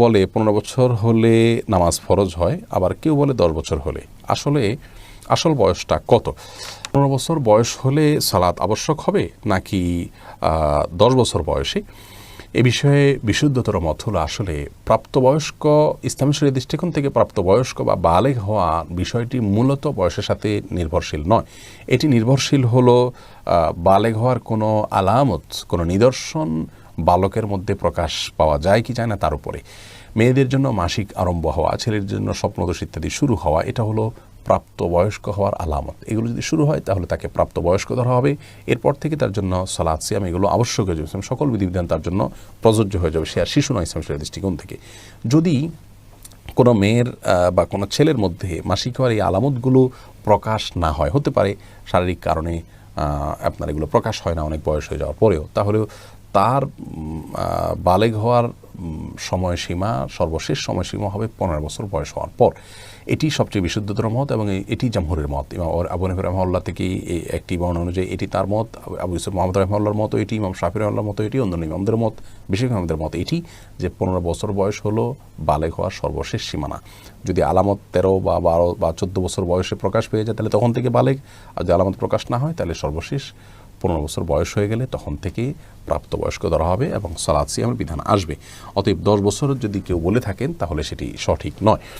বলে 15 বছর হলে নামাজ ফরজ হয়, আবার কেউ বলে 10 বছর হলে। আসলে আসল বয়সটা কত? 15 বছর বয়স হলে সালাত আবশ্যক হবে নাকি 10 বছর বয়সে? এ বিষয়ে বিশুদ্ধতর মত হলো আসলে প্রাপ্তবয়স্ক, ইসলামী শরীয়তের দৃষ্টিকোণ থেকে প্রাপ্তবয়স্ক বা বালেগ হওয়া বিষয়টি মূলত বয়সের সাথে নির্ভরশীল নয়। এটি নির্ভরশীল হলো বালেগ হওয়ার কোনো আলামত, কোনো নিদর্শন বালকের মধ্যে প্রকাশ পাওয়া যায় কি যায় না তার উপরে। মেয়েদের জন্য মাসিক আরম্ভ হওয়া, ছেলের জন্য স্বপ্নদোষ ইত্যাদি শুরু হওয়া, এটা হলো প্রাপ্তবয়স্ক হওয়ার আলামত। এগুলো যদি শুরু হয় তাহলে তাকে প্রাপ্তবয়স্ক ধরা হবে। এরপর থেকে তার জন্য সালাত, সিয়াম এগুলো আবশ্যক হয়ে যাবে, সকল বিধিবিধান তার জন্য প্রযোজ্য হয়ে যাবে। সে আর শিশু নয় ইসলামের দৃষ্টিকোণ থেকে। যদি কোনো মেয়ের বা কোনো ছেলের মধ্যে মাসিক হওয়ার এই আলামতগুলো প্রকাশ না হয়, হতে পারে শারীরিক কারণে আপনার এগুলো প্রকাশ হয় না অনেক বয়স হয়ে যাওয়ার পরেও, তাহলেও তার বালেগ হওয়ার সময়সীমা, সর্বশেষ সময়সীমা হবে 15 বছর বয়স হওয়ার পর। এটি সবচেয়ে বিশুদ্ধতর মত এবং এটি জামহুরের মত। ইমাম আবু হানিফা রাহিমাহুল্লাহ থেকে একটি বর্ণনা অনুযায়ী এটি তার মত, আবু ইউসুফ মুহাম্মদ রাহিমাহুল্লাহর মত এটি, ইমাম শাফিঈ রাহিমাহুল্লাহর মত এটি, অন্যান্য ইমামদের মত, বিশেষ ইমামদের মত এটি যে 15 বছর বয়স হলো বালেগ হওয়ার সর্বশেষ সীমানা। যদি আলামত 13 বা 12 বা 14 বছর বয়সে প্রকাশ পেয়ে যায় তাহলে তখন থেকে বালেগ, আর যদি আলামত প্রকাশ না হয় তাহলে সর্বশেষ 15 বছর বয়স হয়ে গেলে তখন থেকে প্রাপ্তবয়স্ক ধরা হবে এবং সালাত সিয়ামের বিধান আসবে। অতএব 10 বছর যদি কেউ বলে থাকেন তাহলে সেটি সঠিক নয়।